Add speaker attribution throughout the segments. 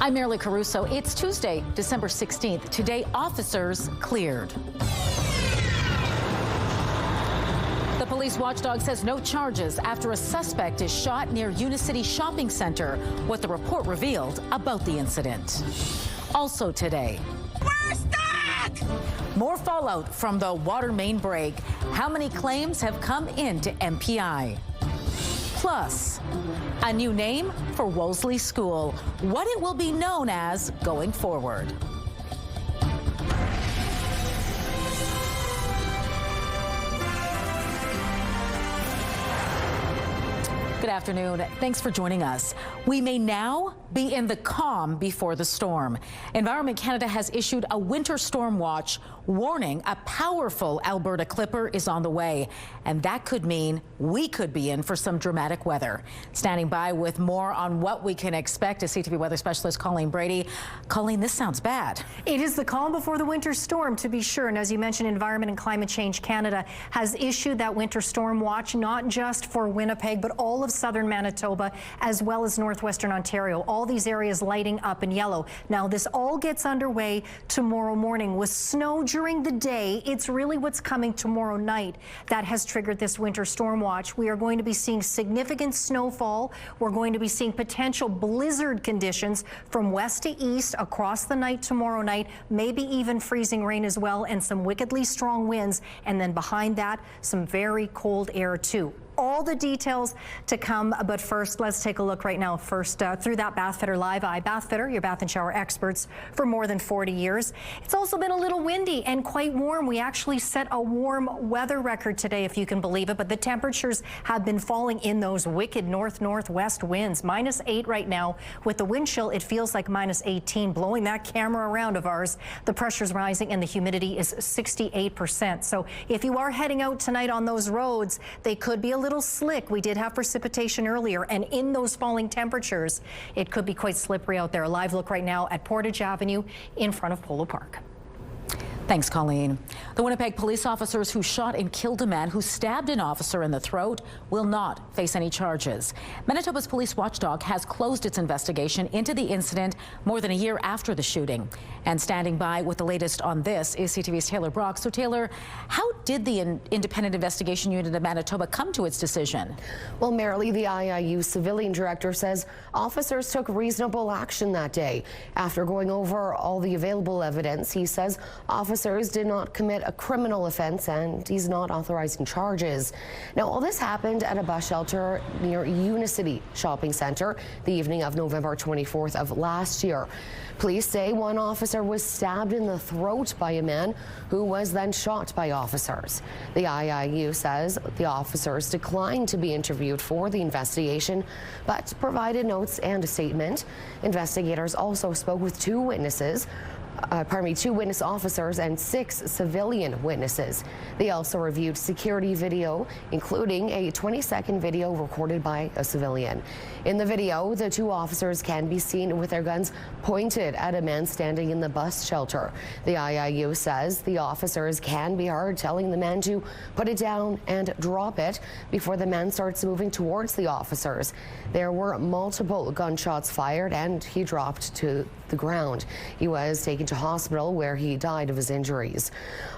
Speaker 1: I'm Marilee Caruso. It's Tuesday, December 16th. Today, officers cleared. The police watchdog says no charges after a suspect is shot near Unicity Shopping Center, what the report revealed about the incident. Also today,
Speaker 2: we're stuck!
Speaker 1: More fallout from the water main break. How many claims have come into MPI? Plus, a new name for Wolseley School, what it will be known as going forward. Good afternoon. Thanks for joining us. We may now be in the calm before the storm. Environment Canada has issued a winter storm watch warning a powerful Alberta clipper is on the way, and that could mean we could be in for some dramatic weather. Standing by with more on what we can expect is CTV weather specialist Colleen Brady. Colleen, this sounds bad.
Speaker 3: It is the calm before the winter storm, to be sure. And as you mentioned, Environment and Climate Change Canada has issued that winter storm watch, not just for Winnipeg, but all of southern Manitoba, as well as northwestern Ontario. All these areas lighting up in yellow. Now, this all gets underway tomorrow morning with snow during the day. It's really what's coming tomorrow night that has triggered this winter storm watch. We are going to be seeing significant snowfall. We're going to be seeing potential blizzard conditions from west to east across the night tomorrow night, maybe even freezing rain as well, and some wickedly strong winds. And then behind that, some very cold air too. All the details to come, but first, let's take a look right now first through that Bathfitter Live Eye. Bathfitter, your bath and shower experts for more than 40 years. It's also been a little windy and quite warm. We actually set a warm weather record today, if you can believe it, but the temperatures have been falling in those wicked north-northwest winds. -8 right now. With the wind chill, it feels like -18, blowing that camera around of ours. The pressure's rising and the humidity is 68%. So if you are heading out tonight on those roads, they could be a little slick. We did have precipitation earlier, and in those falling temperatures, it could be quite slippery out there. A live look right now at Portage Avenue in front of Polo Park.
Speaker 1: Thanks, Colleen. The Winnipeg police officers who shot and killed a man who stabbed an officer in the throat will not face any charges. Manitoba's police watchdog has closed its investigation into the incident more than a year after the shooting. And standing by with the latest on this is CTV's Taylor Brock. So, Taylor, how did the Independent Investigation Unit of Manitoba come to its decision?
Speaker 4: Well, Marilee, the IIU civilian director says officers took reasonable action that day. After going over all the available evidence, he says officers did not commit a criminal offense and he's not authorizing charges. Now, all this happened at a bus shelter near Unicity Shopping Center the evening of November 24th of last year. Police say one officer was stabbed in the throat by a man who was then shot by officers. The IIU says the officers declined to be interviewed for the investigation, but provided notes and a statement. Investigators also spoke with two witness officers and 6 civilian witnesses. They also reviewed security video, including a 20-second video recorded by a civilian. In the video, the 2 officers can be seen with their guns pointed at a man standing in the bus shelter. The IIU says the officers can be heard telling the man to put it down and drop it before the man starts moving towards the officers. There were multiple gunshots fired and he dropped to the ground. He was taken to hospital where he died of his injuries.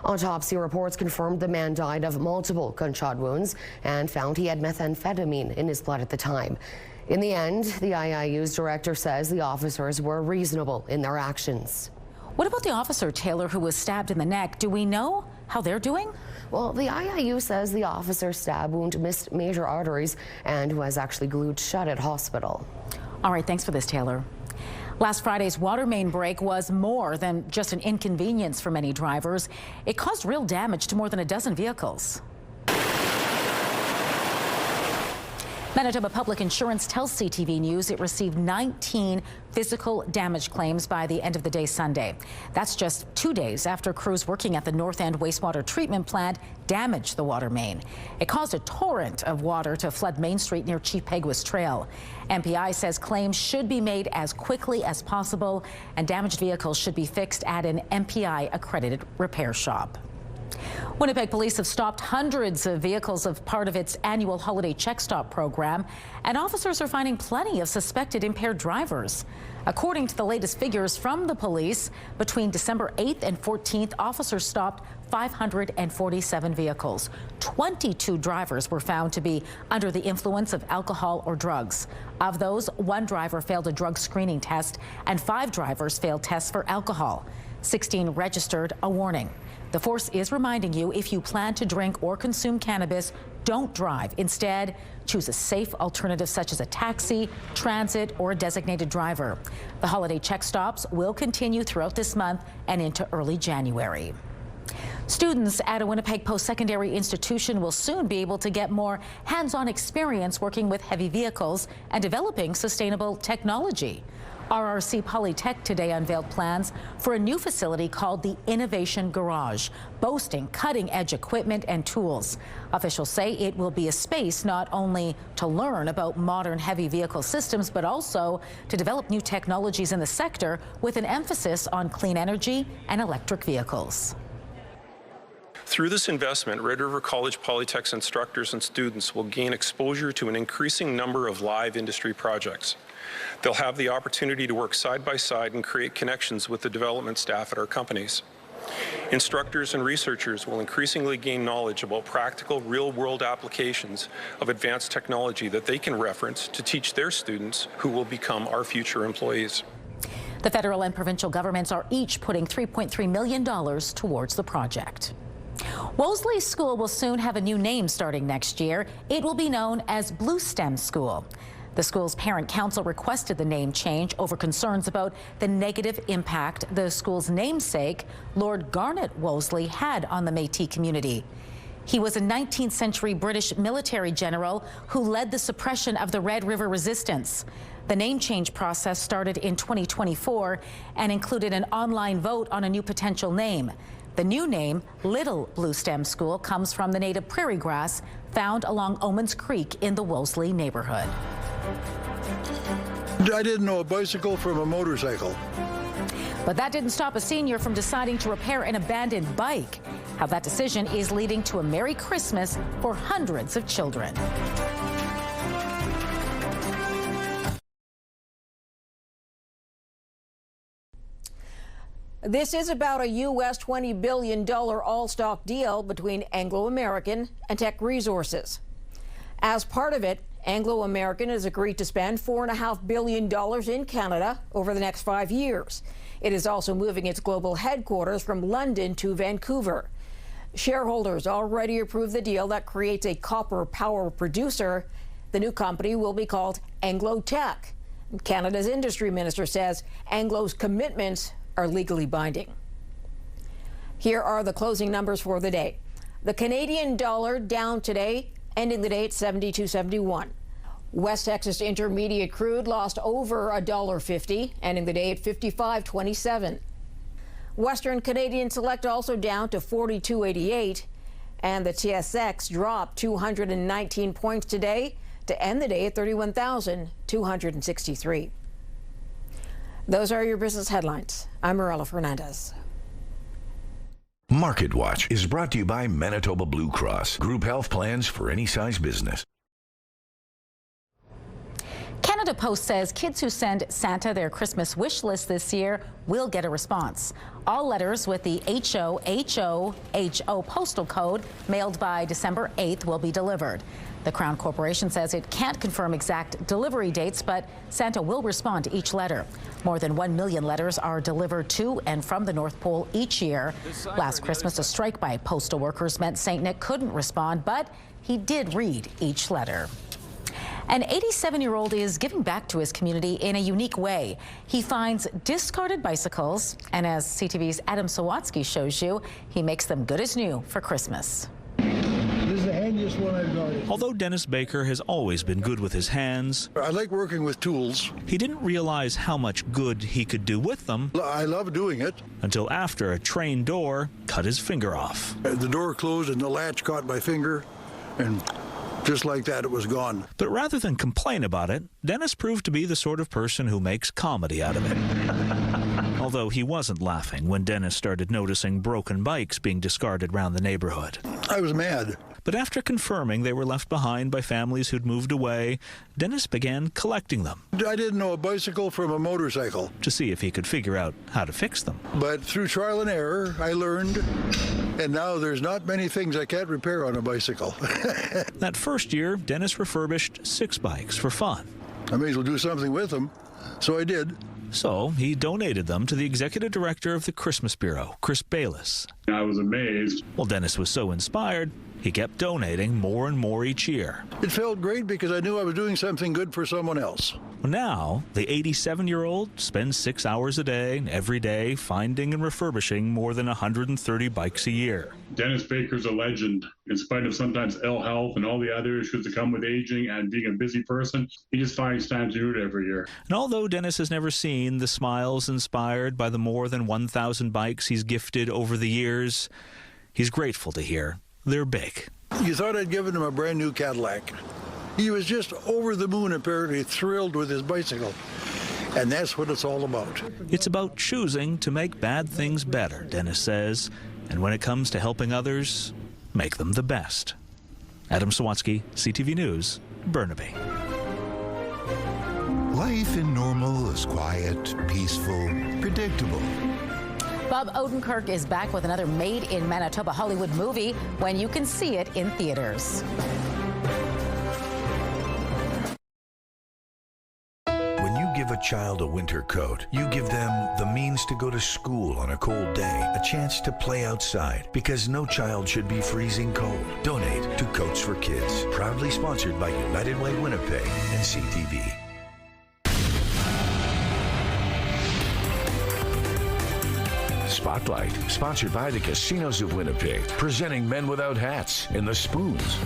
Speaker 4: Autopsy reports confirmed the man died of multiple gunshot wounds and found he had methamphetamine in his blood at the time. In the end, the IIU's director says the officers were reasonable in their actions.
Speaker 1: What about the officer, Taylor, who was stabbed in the neck? Do we know how they're doing?
Speaker 4: Well, the IIU says the officer's stab wound missed major arteries and was actually glued shut at hospital.
Speaker 1: All right, thanks for this, Taylor. Last Friday's water main break was more than just an inconvenience for many drivers. It caused real damage to more than a dozen vehicles. Manitoba Public Insurance tells CTV News it received 19 physical damage claims by the end of the day Sunday. That's just 2 days after crews working at the North End wastewater treatment plant damaged the water main. It caused a torrent of water to flood Main Street near Chief Peguis Trail. MPI says claims should be made as quickly as possible and damaged vehicles should be fixed at an MPI accredited repair shop. Winnipeg police have stopped hundreds of vehicles as part of its annual holiday check stop program, and officers are finding plenty of suspected impaired drivers. According to the latest figures from the police, between December 8th and 14th, officers stopped 547 vehicles. 22 drivers were found to be under the influence of alcohol or drugs. Of those, 1 driver failed a drug screening test and 5 drivers failed tests for alcohol. 16 registered a warning. The force is reminding you, if you plan to drink or consume cannabis, don't drive. Instead, choose a safe alternative such as a taxi, transit, or a designated driver. The holiday check stops will continue throughout this month and into early January. Students at a Winnipeg post-secondary institution will soon be able to get more hands-on experience working with heavy vehicles and developing sustainable technology. RRC Polytech today unveiled plans for a new facility called the Innovation Garage, boasting cutting-edge equipment and tools. Officials say it will be a space not only to learn about modern heavy vehicle systems, but also to develop new technologies in the sector with an emphasis on clean energy and electric vehicles.
Speaker 5: Through this investment, Red River College Polytech's instructors and students will gain exposure to an increasing number of live industry projects. They'll have the opportunity to work side by side and create connections with the development staff at our companies. Instructors and researchers will increasingly gain knowledge about practical, real-world applications of advanced technology that they can reference to teach their students who will become our future employees.
Speaker 1: The federal and provincial governments are each putting $3.3 million towards the project. Wolseley School will soon have a new name starting next year. It will be known as Bluestem School. The school's parent council requested the name change over concerns about the negative impact the school's namesake, Lord Garnet Wolseley, had on the Métis community. He was a 19th century British military general who led the suppression of the Red River Resistance. The name change process started in 2024 and included an online vote on a new potential name. The new name, Little Bluestem School, comes from the native prairie grass found along Omans Creek in the Wolseley neighborhood.
Speaker 6: I didn't know a bicycle from a motorcycle.
Speaker 1: But that didn't stop a senior from deciding to repair an abandoned bike. How that decision is leading to a Merry Christmas for hundreds of children.
Speaker 7: This is about a U.S. $20 billion all-stock deal between Anglo American and Teck Resources. As part of it, Anglo American has agreed to spend $4.5 billion in Canada over the next 5 years. It is also moving its global headquarters from London to Vancouver. Shareholders already approved the deal that creates a copper power producer. The new company will be called Anglo Teck. Canada's industry minister says Anglo's commitments are legally binding. Here are the closing numbers for the day. The Canadian dollar down today, ending the day at 72.71. West Texas Intermediate crude lost over $1.50, ending the day at 55.27. Western Canadian Select also down to 42.88, and the TSX dropped 219 points today to end the day at 31,263. Those are your business headlines. I'm Morella Fernandez.
Speaker 8: Market Watch is brought to you by Manitoba Blue Cross. Group health plans for any size business.
Speaker 1: Canada Post says kids who send Santa their Christmas wish list this year will get a response. All letters with the HO postal code mailed by December 8th will be delivered. The Crown Corporation says it can't confirm exact delivery dates, but Santa will respond to each letter. More than 1 million letters are delivered to and from the North Pole each year. Last Christmas, a strike by postal workers meant St. Nick couldn't respond, but he did read each letter. An 87-year-old is giving back to his community in a unique way. He finds discarded bicycles, and as CTV's Adam Sawatsky shows you, he makes them good as new for Christmas.
Speaker 6: This is the handiest one I've got.
Speaker 9: Although Dennis Baker has always been good with his hands,
Speaker 6: I like working with tools.
Speaker 9: he didn't realize how much good he could do with them
Speaker 6: I love doing it.
Speaker 9: until after a train door cut his finger off.
Speaker 6: The door closed and the latch caught my finger, and Just like that, it was gone.
Speaker 9: But rather than complain about it, Dennis proved to be the sort of person who makes comedy out of it. Although he wasn't laughing when Dennis started noticing broken bikes being discarded around the neighborhood.
Speaker 6: I was mad.
Speaker 9: But after confirming they were left behind by families who'd moved away, Dennis began collecting them.
Speaker 6: I didn't know a bicycle from a motorcycle.
Speaker 9: To see if he could figure out how to fix them.
Speaker 6: But through trial and error, I learned, and now there's not many things I can't repair on a bicycle.
Speaker 9: That first year, Dennis refurbished 6 bikes for fun.
Speaker 6: I may as well do something with them, so I did.
Speaker 9: So he donated them to the executive director of the Christmas Bureau, Chris Bayless.
Speaker 10: I was amazed.
Speaker 9: Well, Dennis was so inspired, he kept donating more and more each year.
Speaker 6: It felt great because I knew I was doing something good for someone else.
Speaker 9: Now, the 87-year-old spends 6 hours a day, every day, finding and refurbishing more than 130 bikes a year.
Speaker 10: Dennis Baker's a legend. In spite of sometimes ill health and all the other issues that come with aging and being a busy person, he just finds time to do it every year.
Speaker 9: And although Dennis has never seen the smiles inspired by the more than 1,000 bikes he's gifted over the years, he's grateful to hear they're big.
Speaker 6: You thought I'd given him a brand new Cadillac. He was just over the moon, apparently thrilled with his bicycle. And that's what it's all about.
Speaker 9: It's about choosing to make bad things better, Dennis says. And when it comes to helping others, make them the best. Adam Sawatsky, CTV News, Burnaby.
Speaker 11: Life in Normal is quiet, peaceful, predictable.
Speaker 1: Bob Odenkirk is back with another made-in-Manitoba Hollywood movie when you can see it in theaters.
Speaker 8: When you give a child a winter coat, you give them the means to go to school on a cold day, a chance to play outside, because no child should be freezing cold. Donate to Coats for Kids. Proudly sponsored by United Way Winnipeg and CTV. Spotlight, sponsored by the Casinos of Winnipeg, presenting Men Without Hats in the Spoons.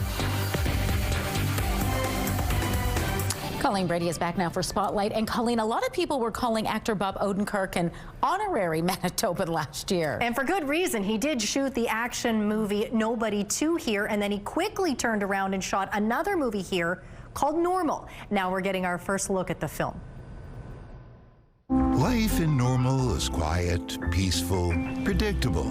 Speaker 1: Colleen Brady is back now for Spotlight. And Colleen, a lot of people were calling actor Bob Odenkirk an honorary Manitoban last year.
Speaker 3: And for good reason. He did shoot the action movie Nobody 2 here, and then he quickly turned around and shot another movie here called Normal. Now we're getting our first look at the film.
Speaker 11: Life in Normal is quiet, peaceful, predictable.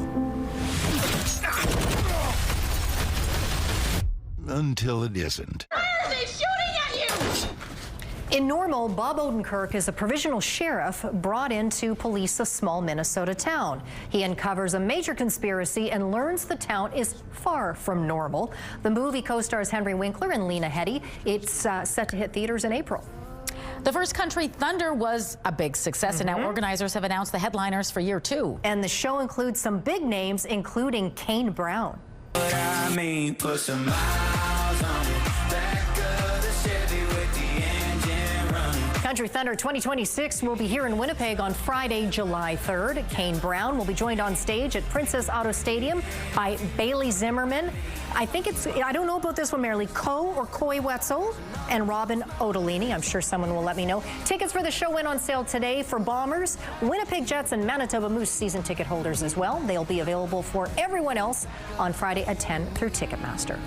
Speaker 11: Until it isn't.
Speaker 2: Why are they shooting at you?
Speaker 3: In Normal, Bob Odenkirk is a provisional sheriff brought in to police a small Minnesota town. He uncovers a major conspiracy and learns the town is far from normal. The movie co-stars Henry Winkler and Lena Headey. It's set to hit theaters in April.
Speaker 1: The First Country Thunder was a big success, and now organizers have announced the headliners for year 2.
Speaker 3: And the show includes some big names, including Kane Brown.
Speaker 12: Put some miles on it. Back of the Chevy with the engine running.
Speaker 3: Country Thunder 2026 will be here in Winnipeg on Friday, July 3rd. Kane Brown will be joined on stage at Princess Auto Stadium by Bailey Zimmerman. I don't know about this one, Marilee, Koi Wetzel and Robin Odolini. I'm sure someone will let me know. Tickets for the show went on sale today for Bombers, Winnipeg Jets, and Manitoba Moose season ticket holders as well. They'll be available for everyone else on Friday at 10 through Ticketmaster.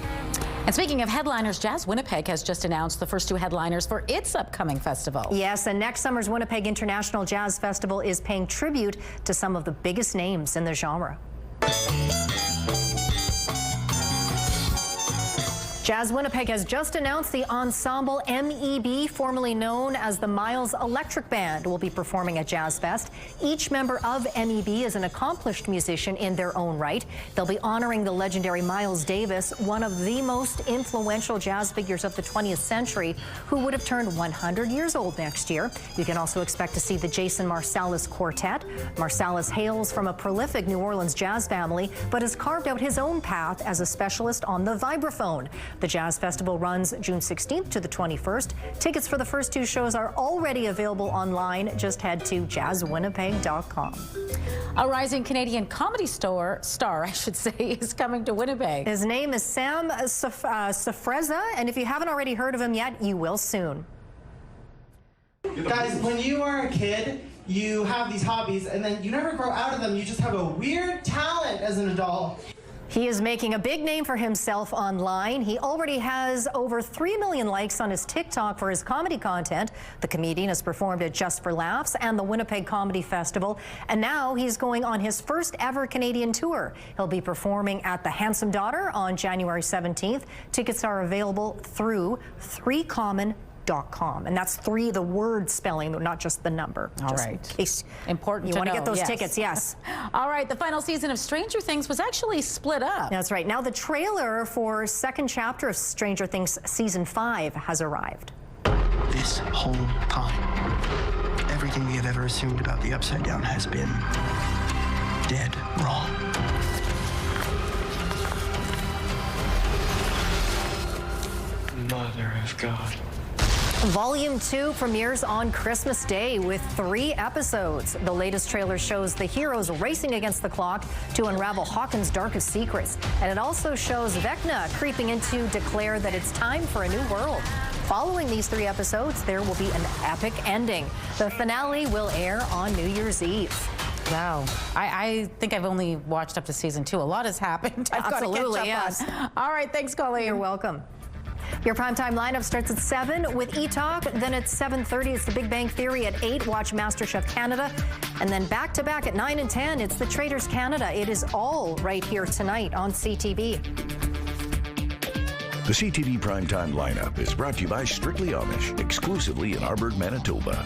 Speaker 1: And speaking of headliners, Jazz Winnipeg has just announced the first 2 headliners for its upcoming festival.
Speaker 3: Yes, and next summer's Winnipeg International Jazz Festival is paying tribute to some of the biggest names in the genre. Jazz Winnipeg has just announced the ensemble MEB, formerly known as the Miles Electric Band, will be performing at Jazz Fest. Each member of MEB is an accomplished musician in their own right. They'll be honoring the legendary Miles Davis, one of the most influential jazz figures of the 20th century, who would have turned 100 years old next year. You can also expect to see the Jason Marsalis Quartet. Marsalis hails from a prolific New Orleans jazz family, but has carved out his own path as a specialist on the vibraphone. The Jazz Festival runs June 16th to the 21st. Tickets for the first 2 shows are already available online. Just head to jazzwinnipeg.com.
Speaker 1: A rising Canadian comedy star, is coming to Winnipeg.
Speaker 3: His name is Sam Safreza, and if you haven't already heard of him yet, you will soon.
Speaker 13: Guys, when you are a kid, you have these hobbies, and then you never grow out of them. You just have a weird talent as an adult.
Speaker 3: He is making a big name for himself online. He already has over 3 million likes on his TikTok for his comedy content. The comedian has performed at Just for Laughs and the Winnipeg Comedy Festival, and now he's going on his first ever Canadian tour. He'll be performing at the Handsome Daughter on January 17th. Tickets are available through 3common.com. And that's 3, the word spelling, not just the number.
Speaker 1: All
Speaker 3: just
Speaker 1: right.
Speaker 3: in case
Speaker 1: important
Speaker 3: you
Speaker 1: to
Speaker 3: want to
Speaker 1: know,
Speaker 3: get those
Speaker 1: yes.
Speaker 3: tickets, yes.
Speaker 1: All right, the final season of Stranger Things was actually split up.
Speaker 3: That's right. Now the trailer for second chapter of Stranger Things Season 5 has arrived.
Speaker 13: This whole time, everything we have ever assumed about the Upside Down has been dead wrong. Mother of God.
Speaker 3: Volume 2 premieres on Christmas Day with 3 episodes. The latest trailer shows the heroes racing against the clock to unravel Hawkins' darkest secrets. And it also shows Vecna creeping in to declare that it's time for a new world. Following these 3 episodes, there will be an epic ending. The finale will air on New Year's Eve.
Speaker 1: Wow. I think I've only watched up to season 2. A lot has happened. I've
Speaker 3: Absolutely,
Speaker 1: got to catch up on. All right, thanks, Colleen.
Speaker 3: You're welcome. Your primetime lineup starts at 7 with E-Talk. Then at 7:30, it's The Big Bang Theory. At 8, watch MasterChef Canada. And then back-to-back at 9 and 10, it's The Traders Canada. It is all right here tonight on CTV.
Speaker 8: The CTV Primetime lineup is brought to you by Strictly Amish, exclusively in Arborg, Manitoba.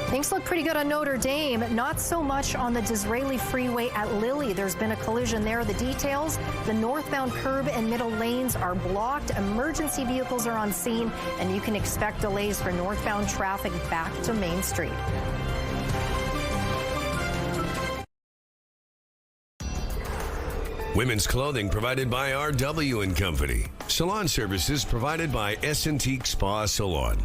Speaker 3: Things look pretty good on Notre Dame, not so much on the Disraeli Freeway at Lilly. There's been a collision there. The details, the northbound curb and middle lanes are blocked. Emergency vehicles are on scene, and you can expect delays for northbound traffic back to Main Street.
Speaker 14: Women's clothing provided by RW & Company. Salon services provided by S&Teak Spa Salon.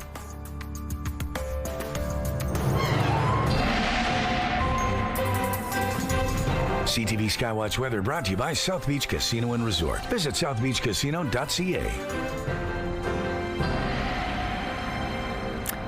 Speaker 8: CTV Skywatch weather brought to you by South Beach Casino and Resort. Visit southbeachcasino.ca.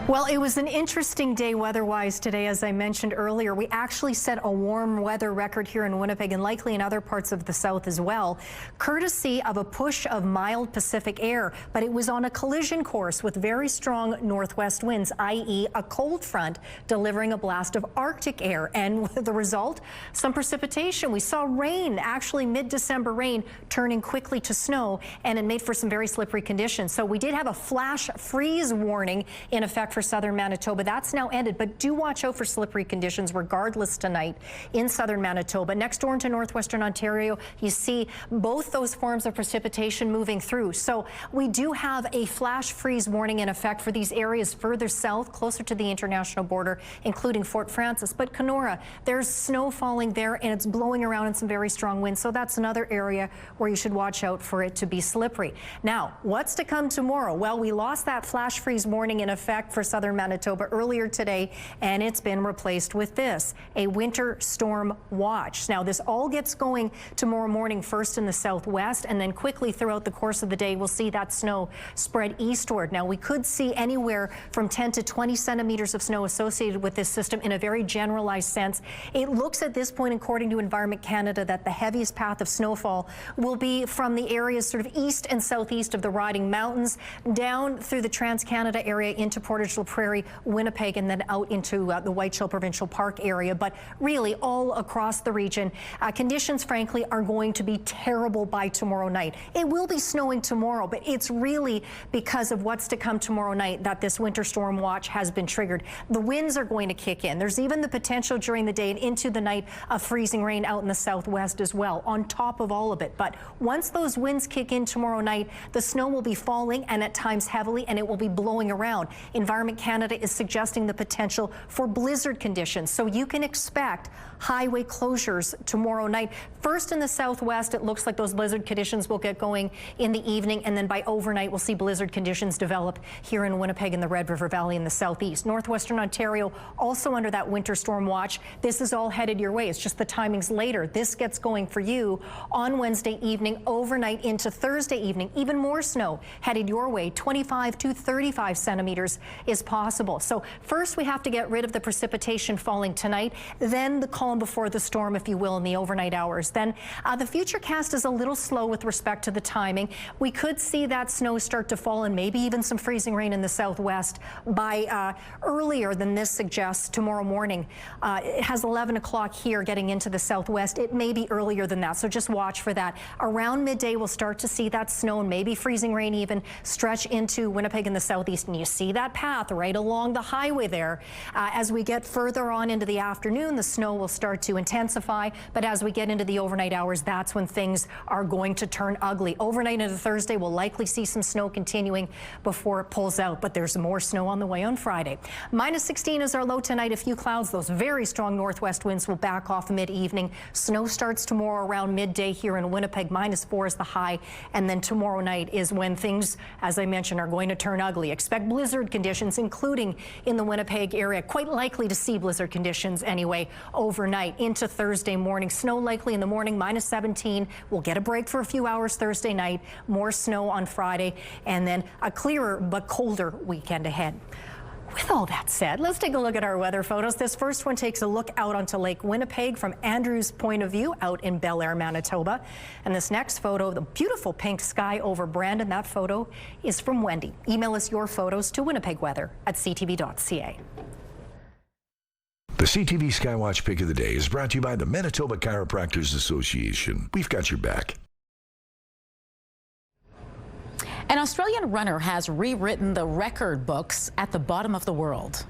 Speaker 3: Well, it was an interesting day weather-wise today, as I mentioned earlier. We actually set a warm weather record here in Winnipeg and likely in other parts of the south as well, courtesy of a push of mild Pacific air. But it was on a collision course with very strong northwest winds, i.e. a cold front delivering a blast of Arctic air. And the result, some precipitation. We saw rain, actually mid-December rain, turning quickly to snow, and it made for some very slippery conditions. So we did have a flash freeze warning in effect for southern Manitoba. That's now ended, but do watch out for slippery conditions regardless tonight in southern Manitoba. Next door into northwestern Ontario, you see both those forms of precipitation moving through. So we do have a flash freeze warning in effect for these areas further south, closer to the international border, including Fort Frances. But Kenora, there's snow falling there, and it's blowing around in some very strong winds. So that's another area where you should watch out for it to be slippery. Now, what's to come tomorrow? Well, we lost that flash freeze warning in effect for southern Manitoba earlier today, and it's been replaced with this, a winter storm watch. Now, this all gets going tomorrow morning, first in the southwest, and then quickly throughout the course of the day, we'll see that snow spread eastward. Now, we could see anywhere from 10 to 20 centimeters of snow associated with this system in a very generalized sense. It looks at this point, according to Environment Canada, that the heaviest path of snowfall will be from the areas sort of east and southeast of the Riding Mountains, down through the Trans-Canada area into Portage la Prairie, Winnipeg, and then out into the Whiteshell Provincial Park area. But really all across the region, conditions, frankly, are going to be terrible by tomorrow night. It will be snowing tomorrow, but it's really because of what's to come tomorrow night that this winter storm watch has been triggered. The winds are going to kick in. There's even the potential during the day and into the night of freezing rain out in the southwest as well, on top of all of it. But once those winds kick in tomorrow night, the snow will be falling, and at times heavily, and it will be blowing around. Environment Canada is suggesting the potential for blizzard conditions, so you can expect highway closures tomorrow night. First in the southwest, it looks like those blizzard conditions will get going in the evening, and then by overnight we'll see blizzard conditions develop here in Winnipeg and the Red River Valley in the southeast. Northwestern Ontario also under that winter storm watch. This is all headed your way. It's just the timings later. This gets going for you on Wednesday evening, overnight into Thursday evening. Even more snow headed your way. 25 to 35 centimeters is is possible. So first we have to get rid of the precipitation falling tonight, then the calm before the storm, if you will, in the overnight hours. Then the futurecast is a little slow with respect to the timing. We could see that snow start to fall and maybe even some freezing rain in the southwest by earlier than this suggests tomorrow morning. It has 11 o'clock here getting into the southwest. It may be earlier than that, so just watch for that. Around midday, we'll start to see that snow and maybe freezing rain even stretch into Winnipeg in the southeast. And you see that path right along the highway there. As we get further on into the afternoon, the snow will start to intensify. But as we get into the overnight hours, that's when things are going to turn ugly. Overnight into Thursday, we'll likely see some snow continuing before it pulls out. But there's more snow on the way on Friday. Minus 16 is our low tonight. A few clouds. Those very strong northwest winds will back off mid-evening. Snow starts tomorrow around midday here in Winnipeg. Minus 4 is the high. And then tomorrow night is when things, as I mentioned, are going to turn ugly. Expect blizzard conditions, including in the Winnipeg area. Quite likely to see blizzard conditions anyway overnight into Thursday morning. Snow likely in the morning, minus 17. We'll get a break for a few hours Thursday night. More snow on Friday. And then a clearer but colder weekend ahead. With all that said, let's take a look at our weather photos. This first one takes a look out onto Lake Winnipeg from Andrew's point of view out in Bel Air, Manitoba. And this next photo, the beautiful pink sky over Brandon, that photo is from Wendy. Email us your photos to winnipegweather@ctv.ca.
Speaker 8: The CTV Skywatch Pick of the Day is brought to you by the Manitoba Chiropractors Association. We've got your back.
Speaker 1: An Australian runner has rewritten the record books at the bottom of the world.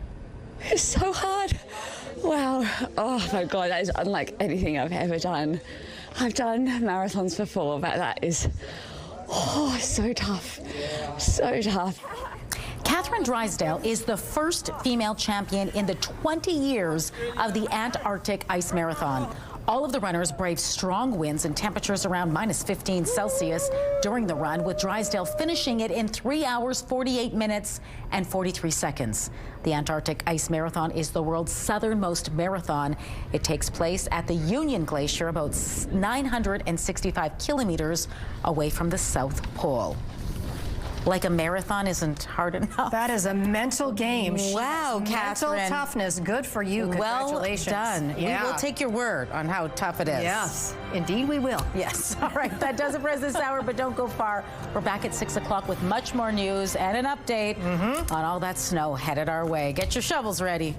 Speaker 15: It's so hard. Wow. Oh my God, that is unlike anything I've ever done. I've done marathons before, but that is, so tough. So tough.
Speaker 1: Catherine Drysdale is the first female champion in the 20 years of the Antarctic Ice Marathon. All of the runners braved strong winds and temperatures around minus 15 Celsius during the run, with Drysdale finishing it in 3 hours, 48 minutes and 43 seconds. The Antarctic Ice Marathon is the world's southernmost marathon. It takes place at the Union Glacier, about 965 kilometers away from the South Pole. Like a marathon isn't hard enough.
Speaker 3: That is a mental game.
Speaker 1: Wow, Catherine.
Speaker 3: Mental toughness. Good for you. Congratulations.
Speaker 1: Well done.
Speaker 3: Yeah.
Speaker 1: We will take your word on how tough it is.
Speaker 3: Yes, indeed we will.
Speaker 1: Yes. All right. That does it for us this hour, but don't go far. We're back at 6 o'clock with much more news and an update on all that snow headed our way. Get your shovels ready.